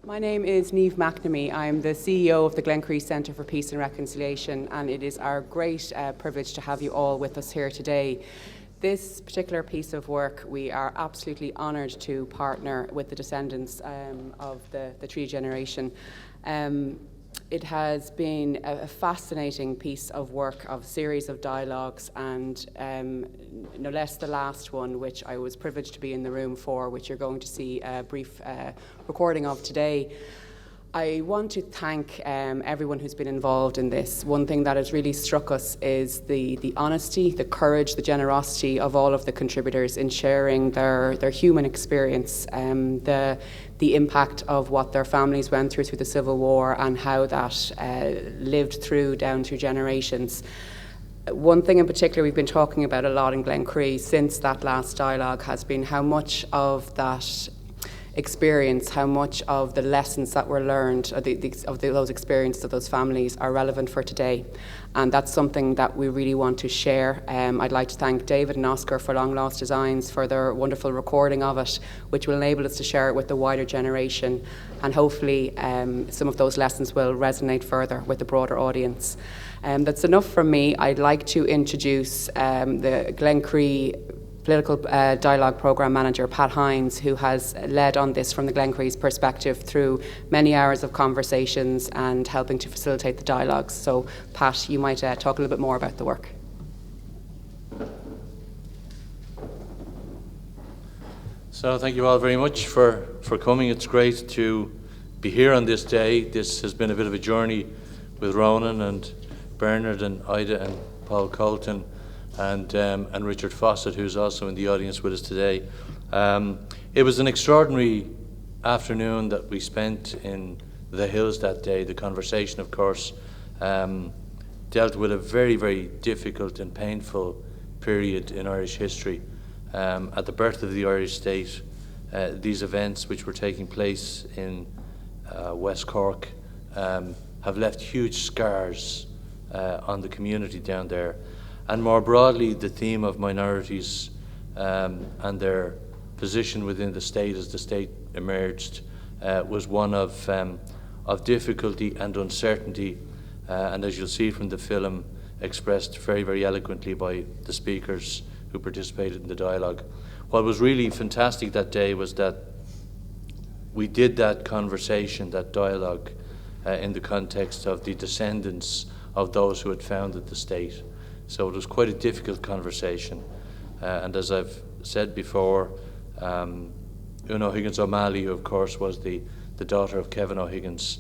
My name is Naoimh McNamee. I'm the CEO of the Glencree Centre for Peace and Reconciliation, and it is our great privilege to have you all with us here today. This particular piece of work, we are absolutely honoured to partner with the Descendants of the Tree generation. It has been a fascinating piece of work, of series of dialogues, and no less the last one, which I was privileged to be in the room for, which you're going to see a brief recording of today. I want to thank everyone who's been involved in this. One thing that has really struck us is the honesty, the courage, the generosity of all of the contributors in sharing their human experience, the impact of what their families went through the Civil War and how that lived through down through generations. One thing in particular we've been talking about a lot in Glencree since that last dialogue has been how much of that experience, how much of the lessons that were learned, those experiences of those families are relevant for today. And that's something that we really want to share. I'd like to thank David and Oscar for Long Lost Designs for their wonderful recording of it, which will enable us to share it with the wider generation. And hopefully some of those lessons will resonate further with the broader audience. That's enough from me. I'd like to introduce the Glencree Political Dialogue Programme Manager, Pat Hynes, who has led on this from the Glencree's perspective through many hours of conversations and helping to facilitate the dialogues. So, Pat, you might talk a little bit more about the work. So, thank you all very much for coming. It's great to be here on this day. This has been a bit of a journey with Rónán and Bernard and Ida and Paul Colton and Richard Fawsitt, who's also in the audience with us today. It was an extraordinary afternoon that we spent in the hills that day. The conversation, of course, dealt with a very, very difficult and painful period in Irish history. At the birth of the Irish state, these events which were taking place in West Cork have left huge scars on the community down there. And more broadly, the theme of minorities and their position within the state as the state emerged was one of difficulty and uncertainty, and as you'll see from the film, expressed very, very eloquently by the speakers who participated in the dialogue. What was really fantastic that day was that we did that conversation, that dialogue, in the context of the descendants of those who had founded the state. So it was quite a difficult conversation. And as I've said before, Una O'Higgins O'Malley, who of course was the daughter of Kevin O'Higgins,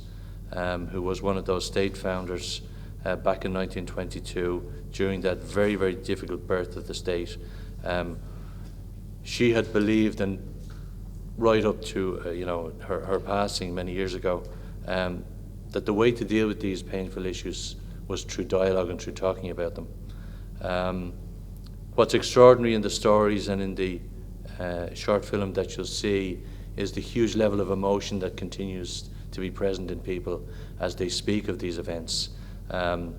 who was one of those state founders back in 1922, during that very, very difficult birth of the state. She had believed, and right up to her passing many years ago, that the way to deal with these painful issues was through dialogue and through talking about them. What's extraordinary in the stories and in the short film that you'll see is the huge level of emotion that continues to be present in people as they speak of these events. And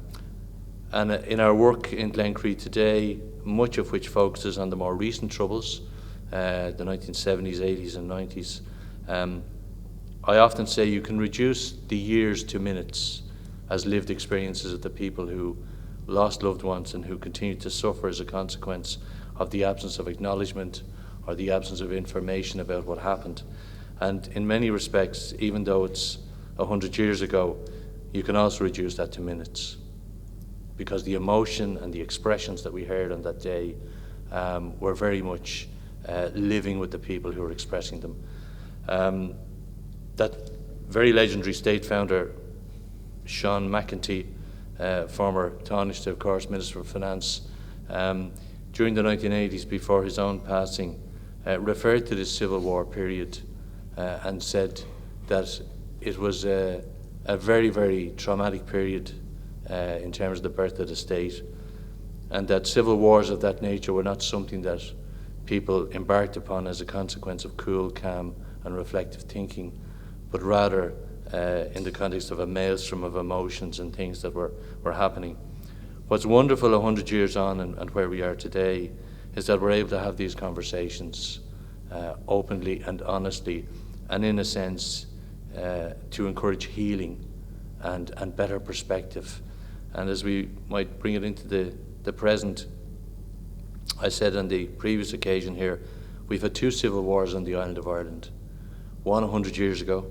in our work in Glencree today, much of which focuses on the more recent troubles, the 1970s, 80s and 90s, I often say you can reduce the years to minutes as lived experiences of the people who lost loved ones and who continue to suffer as a consequence of the absence of acknowledgement or the absence of information about what happened. And in many respects, even though it's 100 years ago, you can also reduce that to minutes, because the emotion and the expressions that we heard on that day were very much living with the people who were expressing them. That very legendary state founder, Sean McEntee, former Taoiseach, of course, Minister of Finance, during the 1980s, before his own passing, referred to this Civil War period and said that it was a very, very traumatic period in terms of the birth of the state, and that civil wars of that nature were not something that people embarked upon as a consequence of cool, calm and reflective thinking, but rather in the context of a maelstrom of emotions and things that were happening. What's wonderful 100 years on and where we are today is that we're able to have these conversations openly and honestly, and in a sense to encourage healing and better perspective. And as we might bring it into the present, I said on the previous occasion here, we've had two civil wars on the island of Ireland, one 100 years ago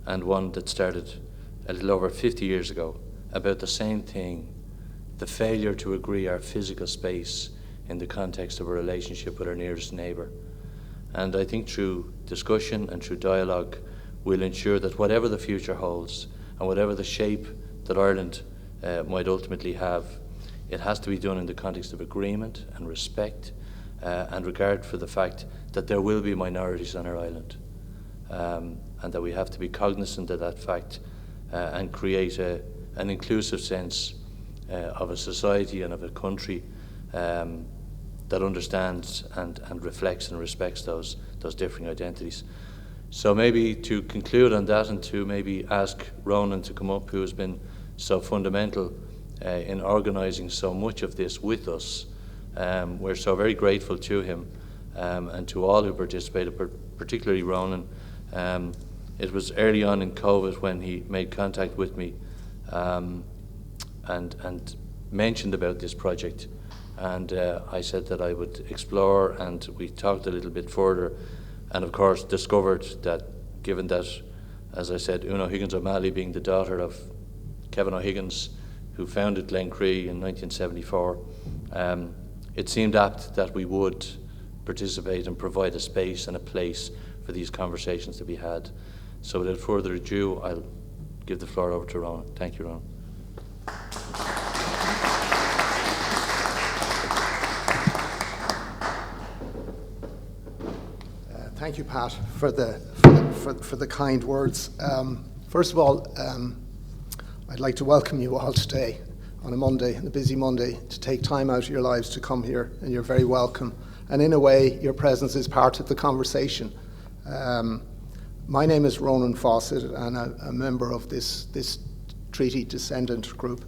and one that started a little over 50 years ago, about the same thing, the failure to agree our physical space in the context of a relationship with our nearest neighbour. And I think through discussion and through dialogue, we'll ensure that whatever the future holds and whatever the shape that Ireland might ultimately have, it has to be done in the context of agreement and respect and regard for the fact that there will be minorities on our island, and that we have to be cognizant of that fact and create an inclusive sense of a society and of a country that understands and reflects and respects those differing identities. So maybe to conclude on that, and to maybe ask Rónán to come up, who has been so fundamental in organising so much of this with us. We're so very grateful to him and to all who participated, particularly Rónán. It was early on in COVID when he made contact with me and mentioned about this project. And I said that I would explore, and we talked a little bit further, and of course discovered that, given that, as I said, Una Higgins O'Malley being the daughter of Kevin O'Higgins, who founded Glencree in 1974, it seemed apt that we would participate and provide a space and a place for these conversations to be had. So without further ado, I'll give the floor over to Rónán. Thank you, Rónán. Thank you, Pat, for the kind words. First of all, I'd like to welcome you all today on a Monday, a busy Monday, to take time out of your lives to come here, and you're very welcome. And in a way, your presence is part of the conversation. My name is Rónán Fawsitt, and I'm a member of this treaty Descendant group.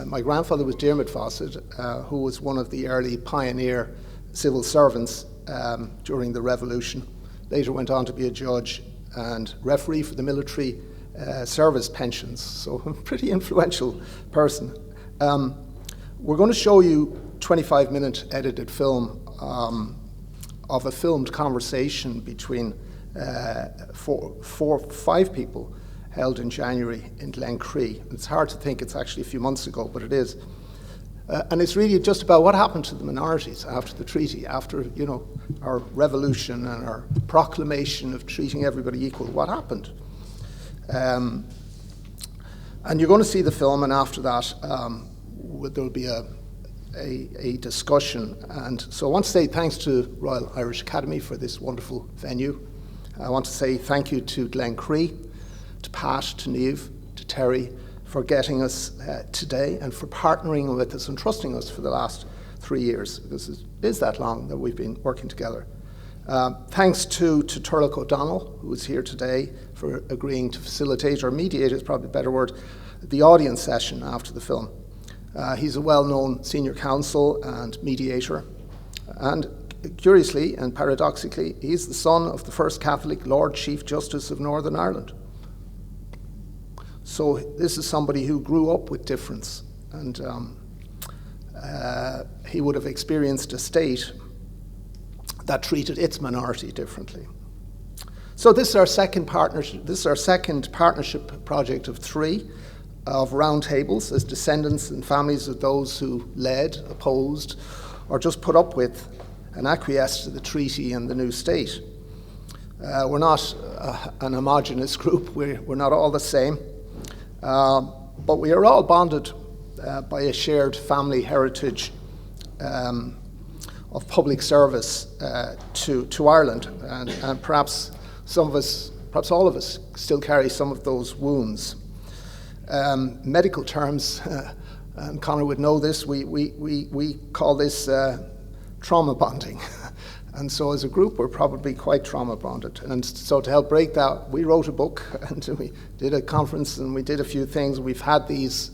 My grandfather was Diarmaid Fawsitt, who was one of the early pioneer civil servants during the Revolution. Later went on to be a judge and referee for the military service pensions, so a pretty influential person. We're going to show you 25-minute edited film of a filmed conversation between five people held in January in Glencree. It's hard to think it's actually a few months ago, but it is. And it's really just about what happened to the minorities after the treaty, after, our revolution and our proclamation of treating everybody equal. What happened? And you're going to see the film, and after that, there'll be a discussion. And so I want to say thanks to Royal Irish Academy for this wonderful venue. I want to say thank you to Glencree, to Pat, to Naoimh, to Terry, for getting us today and for partnering with us and trusting us for the last 3 years, because it is that long that we've been working together. Thanks to Turlough O'Donnell, who is here today, for agreeing to facilitate, or mediate is probably a better word, the audience session after the film. He's a well-known senior counsel and mediator, and curiously and paradoxically, he's the son of the first Catholic Lord Chief Justice of Northern Ireland. So this is somebody who grew up with difference, and he would have experienced a state that treated its minority differently. So this is our second partnership. This is our second partnership project of 3 of roundtables as descendants and families of those who led, opposed, or just put up with and acquiesced to the treaty and the new state. We're not an homogenous group. We're not all the same. But we are all bonded by a shared family heritage of public service to Ireland, and perhaps some of us, perhaps all of us, still carry some of those wounds. Medical terms, and Conor would know this, we call this trauma bonding. And so as a group, we're probably quite trauma bonded. And so to help break that, we wrote a book, and we did a conference, and we did a few things. We've had these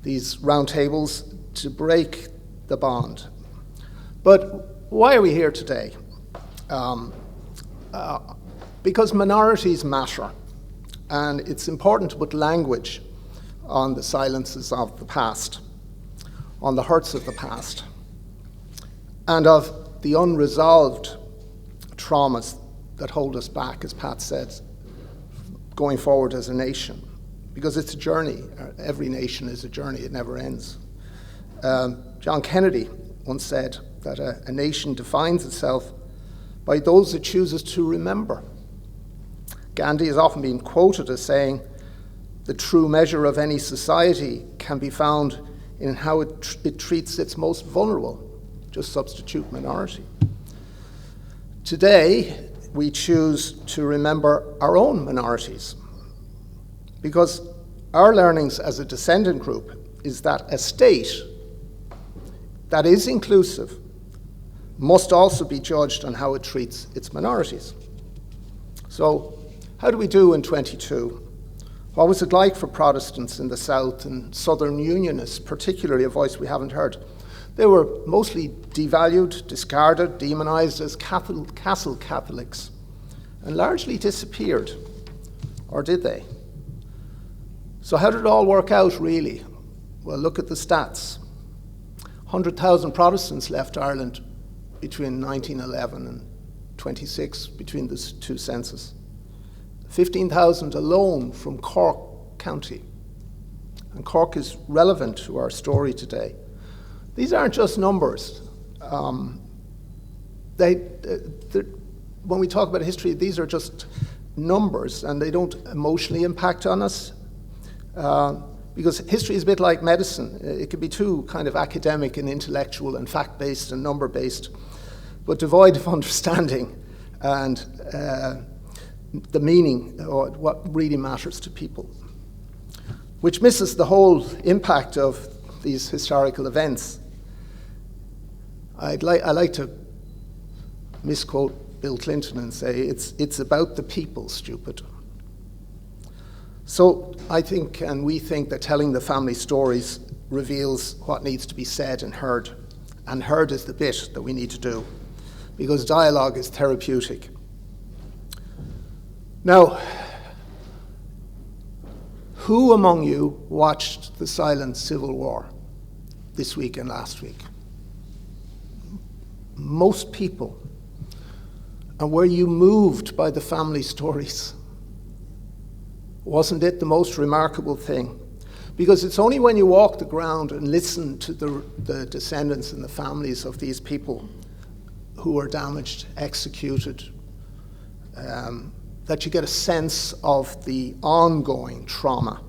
roundtables to break the bond. But why are we here today? Because minorities matter. and it's important to put language on the silences of the past, on the hurts of the past, and of the unresolved traumas that hold us back, as Pat said, going forward as a nation. Because it's a journey. Every nation is a journey. It never ends. John Kennedy once said that a nation defines itself by those it chooses to remember. Gandhi has often been quoted as saying, the true measure of any society can be found in how it treats its most vulnerable. Just substitute minority. Today, we choose to remember our own minorities, because our learnings as a descendant group is that a state that is inclusive must also be judged on how it treats its minorities. So, how do we do in 22? What was it like for Protestants in the South and Southern Unionists, particularly a voice we haven't heard? They were mostly devalued, discarded, demonized as castle Catholics, and largely disappeared. Or did they? So how did it all work out, really? Well, look at the stats. 100,000 Protestants left Ireland between 1911 and 26, between the two censuses. 15,000 alone from Cork County. And Cork is relevant to our story today. These aren't just numbers. When we talk about history, these are just numbers, and they don't emotionally impact on us. Because history is a bit like medicine. It can be too kind of academic and intellectual and fact-based and number-based, but devoid of understanding and the meaning or what really matters to people, which misses the whole impact of these historical events. I like to misquote Bill Clinton and say, it's about the people, stupid. So I think, and we think, that telling the family stories reveals what needs to be said and heard is the bit that we need to do, because dialogue is therapeutic. Now, who among you watched the silent Civil War this week and last week? Most people. And were you moved by the family stories? Wasn't it the most remarkable thing? Because it's only when you walk the ground and listen to the descendants and the families of these people who were damaged, executed, that you get a sense of the ongoing trauma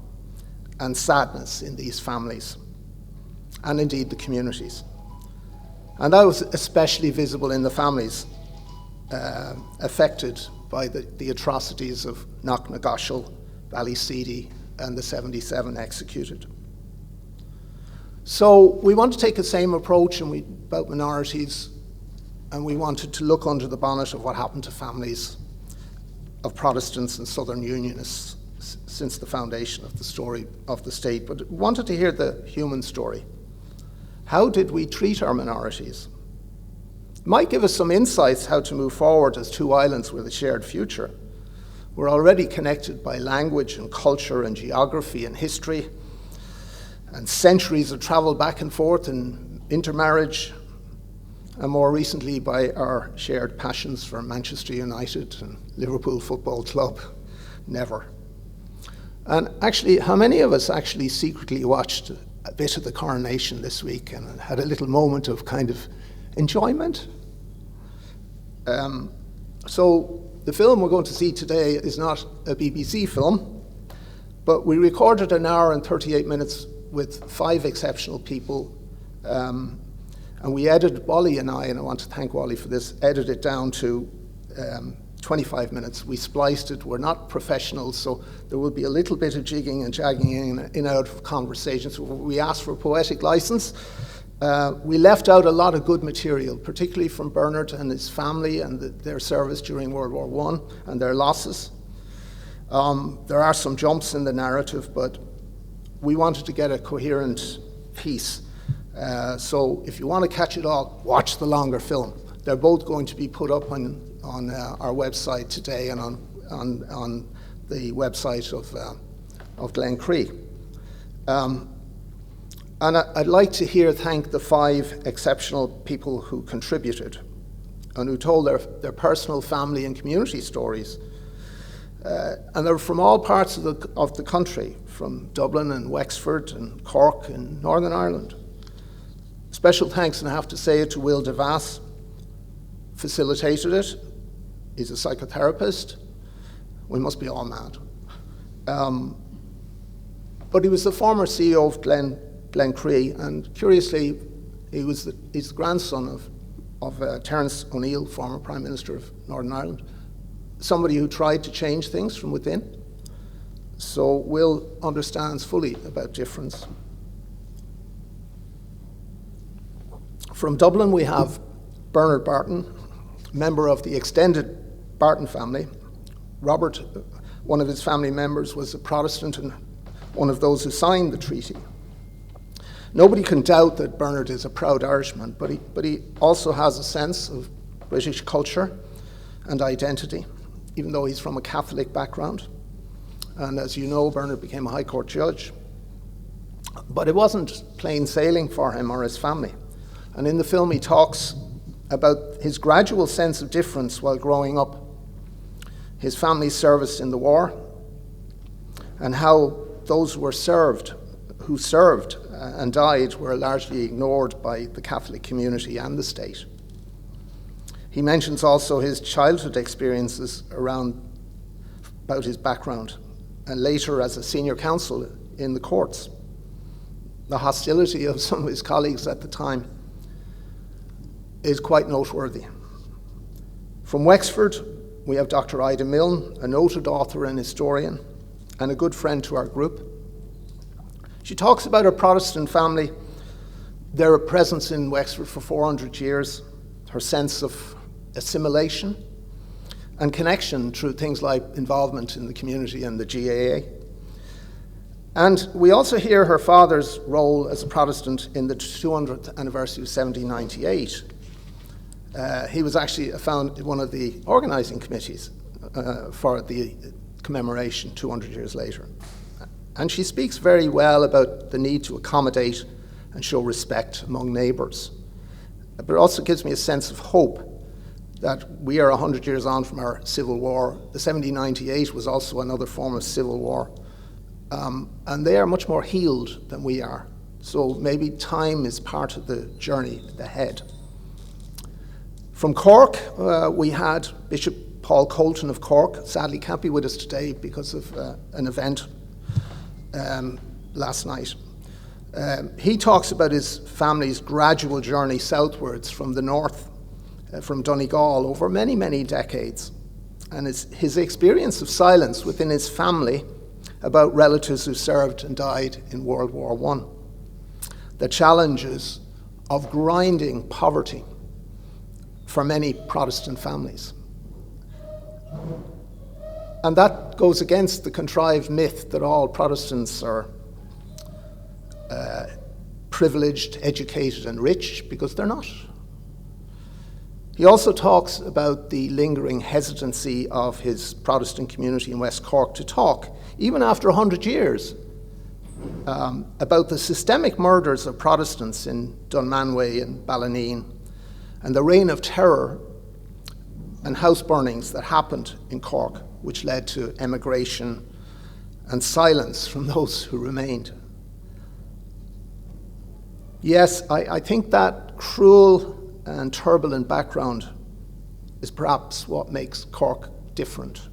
and sadness in these families, and indeed the communities. And that was especially visible in the families affected by the atrocities of Knocknagoshel, Ballyseedy, and the 77 executed. So we want to take the same approach about minorities, and we wanted to look under the bonnet of what happened to families of Protestants and Southern Unionists since the foundation of the story of the state, but wanted to hear the human story. How did we treat our minorities? It might give us some insights how to move forward as two islands with a shared future. We're already connected by language and culture and geography and history, and centuries of travel back and forth and intermarriage, and more recently by our shared passions for Manchester United and Liverpool Football Club. Never. And actually, how many of us actually secretly watched a bit of the coronation this week and had a little moment of kind of enjoyment? So the film we're going to see today is not a BBC film, but we recorded an hour and 38 minutes with 5 exceptional people. And we edited, Wally and I want to thank Wally for this, edited it down to 25 minutes. We spliced it. We're not professionals, so there will be a little bit of jigging and jagging in and out of conversations. We asked for poetic license. We left out a lot of good material, particularly from Bernard and his family and their service during World War I and their losses. There are some jumps in the narrative, but we wanted to get a coherent piece. So if you want to catch it all, watch the longer film. They're both going to be put up on our website today and on the website of Glencree. And I'd like to thank the 5 exceptional people who contributed and who told their personal, family and community stories. And they're from all parts of the country, from Dublin and Wexford and Cork and Northern Ireland. Special thanks, and I have to say it, to Will DeVas, facilitated it. He's a psychotherapist. We must be all mad. But he was the former CEO of Glencree, and curiously, he's the grandson of Terence O'Neill, former Prime Minister of Northern Ireland, somebody who tried to change things from within. So Will understands fully about difference. From Dublin, we have Bernard Barton, member of the extended Barton family. Robert, one of his family members, was a Protestant and one of those who signed the treaty. Nobody can doubt that Bernard is a proud Irishman, but he also has a sense of British culture and identity, even though he's from a Catholic background. And as you know, Bernard became a High Court judge. But it wasn't plain sailing for him or his family. And in the film, he talks about his gradual sense of difference while growing up, his family's service in the war, and how those who served and died were largely ignored by the Catholic community and the state. He mentions also his childhood experiences about his background, and later as a senior counsel in the courts. The hostility of some of his colleagues at the time is quite noteworthy. From Wexford, we have Dr. Ida Milne, a noted author and historian, and a good friend to our group. She talks about her Protestant family, their presence in Wexford for 400 years, her sense of assimilation and connection through things like involvement in the community and the GAA. And we also hear her father's role as a Protestant in the 200th anniversary of 1798. He was actually found one of the organising committees for the commemoration 200 years later. And she speaks very well about the need to accommodate and show respect among neighbours. But it also gives me a sense of hope that we are 100 years on from our civil war. The 1798 was also another form of civil war. And they are much more healed than we are. So maybe time is part of the journey ahead. From Cork, we had Bishop Paul Colton of Cork. Sadly can't be with us today because of an event last night. He talks about his family's gradual journey southwards from the north, from Donegal, over many, many decades, and his experience of silence within his family about relatives who served and died in World War I. The challenges of grinding poverty for many Protestant families. And that goes against the contrived myth that all Protestants are privileged, educated, and rich, because they're not. He also talks about the lingering hesitancy of his Protestant community in West Cork to talk, even after 100 years, about the systemic murders of Protestants in Dunmanway and Ballineen, and the reign of terror and house burnings that happened in Cork, which led to emigration and silence from those who remained. Yes, I think that cruel and turbulent background is perhaps what makes Cork different.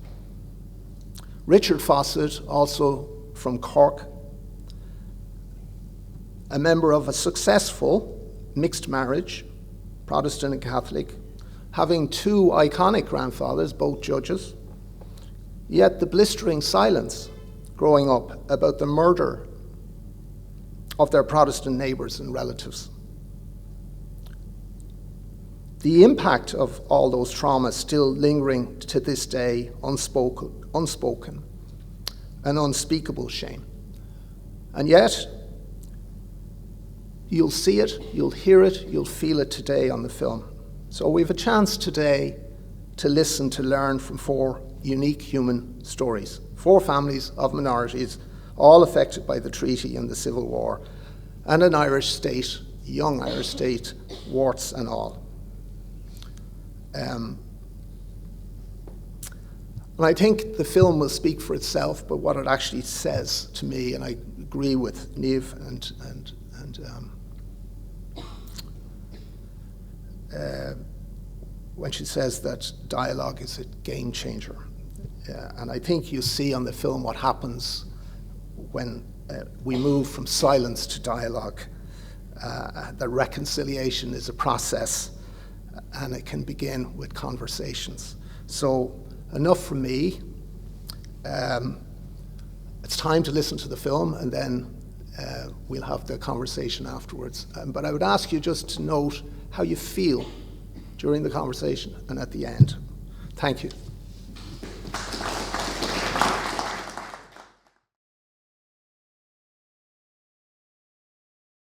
Richard Fawsitt, also from Cork, a member of a successful mixed marriage, Protestant and Catholic, having 2 iconic grandfathers, both judges, yet the blistering silence growing up about the murder of their Protestant neighbours and relatives. The impact of all those traumas still lingering to this day, unspoken and unspeakable shame. And yet, you'll see it, you'll hear it, you'll feel it today on the film. So we have a chance today to listen, to learn from 4 unique human stories 4 families of minorities, all affected by the treaty and the Civil War, and an Irish state, young Irish state, warts and all. And I think the film will speak for itself, but what it actually says to me, and I agree with Naoimh when she says that dialogue is a game changer. And I think you see on the film what happens when we move from silence to dialogue. The reconciliation is a process, and it can begin with conversations. So enough from me. It's time to listen to the film, and then we'll have the conversation afterwards. But I would ask you just to note how you feel during the conversation and at the end. Thank you.